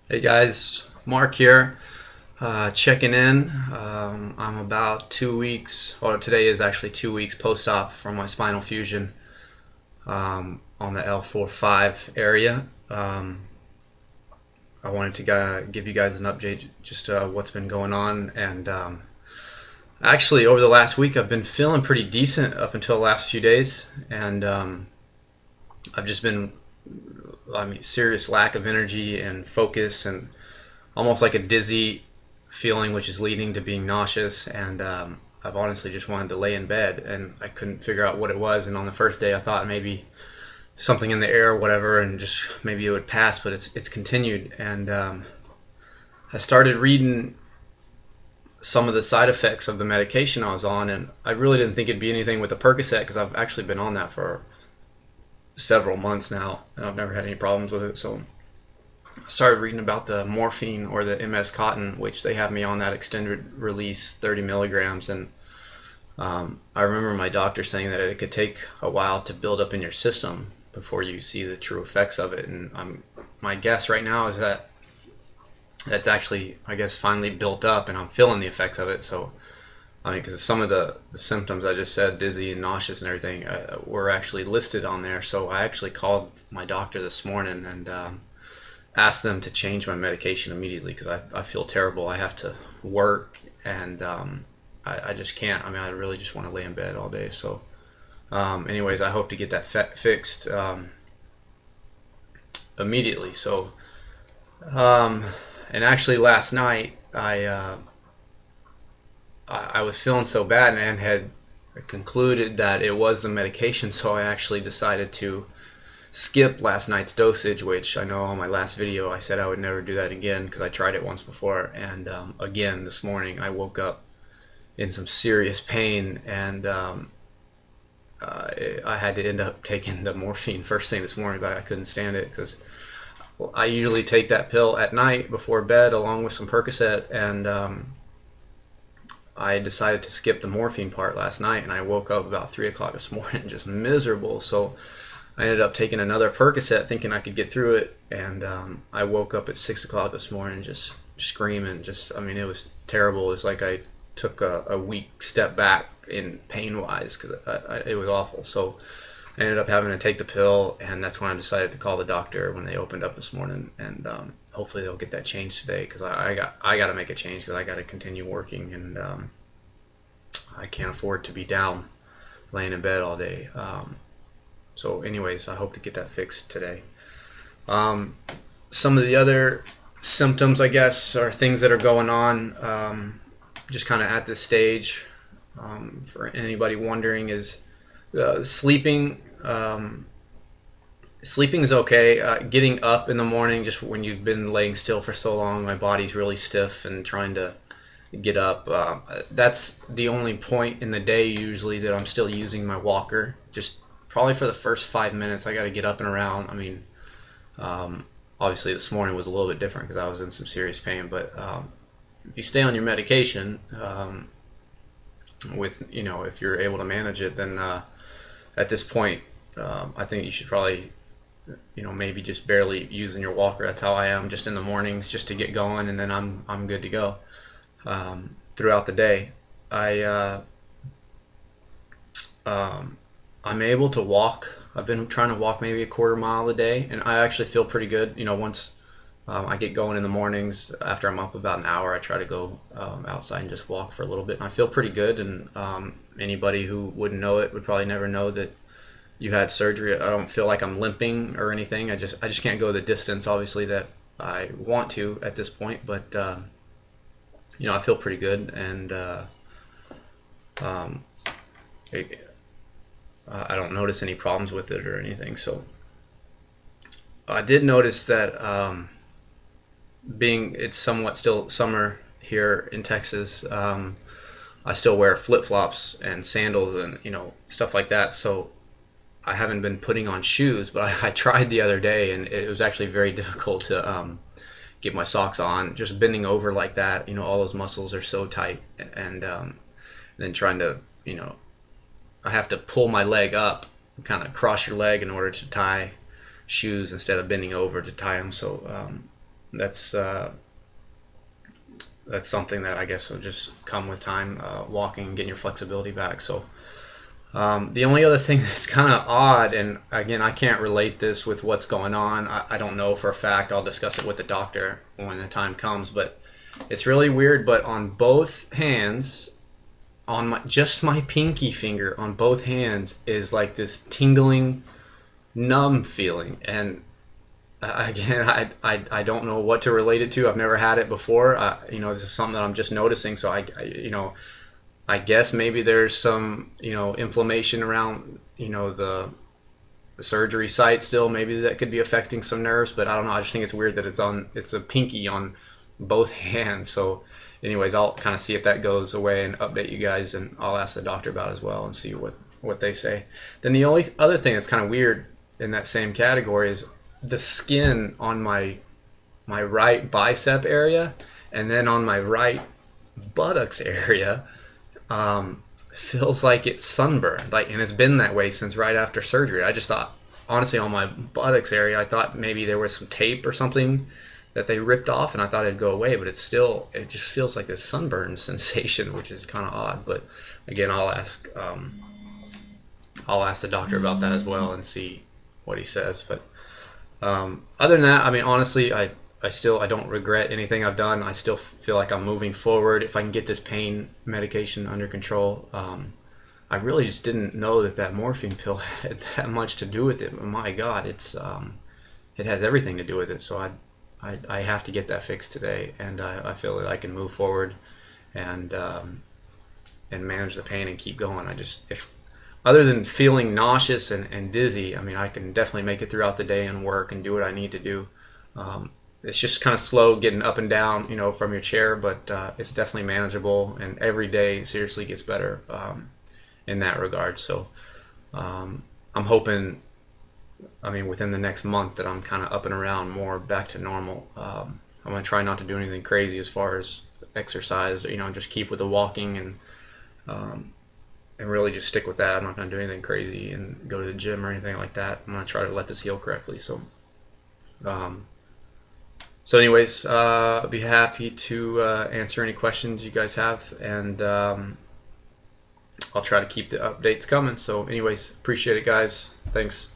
Hey guys, Mark here, checking in. I'm about 2 weeks, or today is actually 2 weeks post-op from my spinal fusion on the L4-5 area. I wanted to give you guys an update just what's been going on. And actually, over the last week, I've been feeling pretty decent up until the last few days. And I've just been, serious lack of energy and focus and almost like a dizzy feeling, which is leading to being nauseous. And I've honestly just wanted to lay in bed, and I couldn't figure out what it was. And on the first day, I thought maybe something in the air or whatever, and just maybe it would pass, but it's continued. And I started reading some of the side effects of the medication I was on, and I really didn't think it'd be anything with the Percocet because I've actually been on that for several months now, and I've never had any problems with it. So I started reading about the morphine or the MS Cotton, which they have me on that extended release 30 milligrams. And I remember my doctor saying that it could take a while to build up in your system before you see the true effects of it. And my guess right now is that that's actually, I guess, finally built up, and I'm feeling the effects of it. So, because some of the symptoms I just said, dizzy and nauseous and everything, were actually listed on there. So I actually called my doctor this morning and asked them to change my medication immediately because I feel terrible. I have to work, and I just can't. I really just want to lay in bed all day. So, anyways, I hope to get that fixed immediately. So, and actually, last night I was feeling so bad and had concluded that it was the medication. So I actually decided to skip last night's dosage, which I know on my last video I said I would never do that again because I tried it once before. And again, this morning I woke up in some serious pain, and I had to end up taking the morphine first thing this morning. I couldn't stand it because I usually take that pill at night before bed along with some Percocet, and I decided to skip the morphine part last night, and I woke up about 3 o'clock this morning just miserable. So I ended up taking another Percocet thinking I could get through it, and I woke up at 6 o'clock this morning just screaming. It was terrible. It was like I took a weak step back in pain-wise because it was awful. So I ended up having to take the pill, and that's when I decided to call the doctor when they opened up this morning, and hopefully they'll get that changed today because I got to make a change because I got to continue working, and I can't afford to be down laying in bed all day. So anyways, I hope to get that fixed today. Some of the other symptoms, I guess, are things that are going on just kind of at this stage. For anybody wondering, is sleeping. Sleeping is okay. Getting up in the morning, just when you've been laying still for so long, my body's really stiff and trying to get up. That's the only point in the day usually that I'm still using my walker. Just probably for the first 5 minutes, I got to get up and around. Obviously this morning was a little bit different because I was in some serious pain. But if you stay on your medication, if you're able to manage it, then at this point, I think you should probably, maybe just barely using your walker. That's how I am, just in the mornings, just to get going, and then I'm good to go throughout the day. I'm able to walk. I've been trying to walk maybe a quarter mile a day, and I actually feel pretty good. Once I get going in the mornings, after I'm up about an hour, I try to go outside and just walk for a little bit, and I feel pretty good. And anybody who wouldn't know it would probably never know that you had surgery. I don't feel like I'm limping or anything. I just can't go the distance, obviously, that I want to at this point. But I feel pretty good, and I don't notice any problems with it or anything. So I did notice that being it's somewhat still summer here in Texas, I still wear flip-flops and sandals and stuff like that. So I haven't been putting on shoes, but I tried the other day, and it was actually very difficult to get my socks on. Just bending over like that, all those muscles are so tight, and then trying to, I have to pull my leg up, kind of cross your leg in order to tie shoes instead of bending over to tie them. So that's that's something that I guess will just come with time, walking and getting your flexibility back. So the only other thing that's kind of odd, and again, I can't relate this with what's going on. I don't know for a fact. I'll discuss it with the doctor when the time comes, but it's really weird. But on both hands, on just my pinky finger on both hands is like this tingling, numb feeling. And again, I don't know what to relate it to. I've never had it before. This is something that I'm just noticing. So I guess maybe there's some, inflammation around, the surgery site still. Maybe that could be affecting some nerves, but I don't know. I just think it's weird that it's a pinky on both hands. So anyways, I'll kind of see if that goes away and update you guys, and I'll ask the doctor about it as well and see what they say. Then the only other thing that's kind of weird in that same category is the skin on my right bicep area, and then on my right buttocks area feels like it's sunburned, and it's been that way since right after surgery. I just thought, honestly, on my buttocks area, I thought maybe there was some tape or something that they ripped off, and I thought it'd go away, but it just feels like this sunburn sensation, which is kind of odd. But again, I'll ask the doctor about that as well and see what he says. But other than that, I mean, honestly, I don't regret anything I've done. I still feel like I'm moving forward. If I can get this pain medication under control, I really just didn't know that morphine pill had that much to do with it. My God, it has everything to do with it. So I have to get that fixed today, and I feel that I can move forward and manage the pain and keep going. If other than feeling nauseous and dizzy, I mean, I can definitely make it throughout the day and work and do what I need to do. It's just kind of slow getting up and down, from your chair, but it's definitely manageable, and every day seriously gets better in that regard. So I'm hoping, within the next month that I'm kind of up and around more, back to normal. I'm going to try not to do anything crazy as far as exercise, just keep with the walking and really just stick with that. I'm not going to do anything crazy and go to the gym or anything like that. I'm going to try to let this heal correctly. So anyways, I'll be happy to answer any questions you guys have, and I'll try to keep the updates coming. So anyways, appreciate it, guys. Thanks.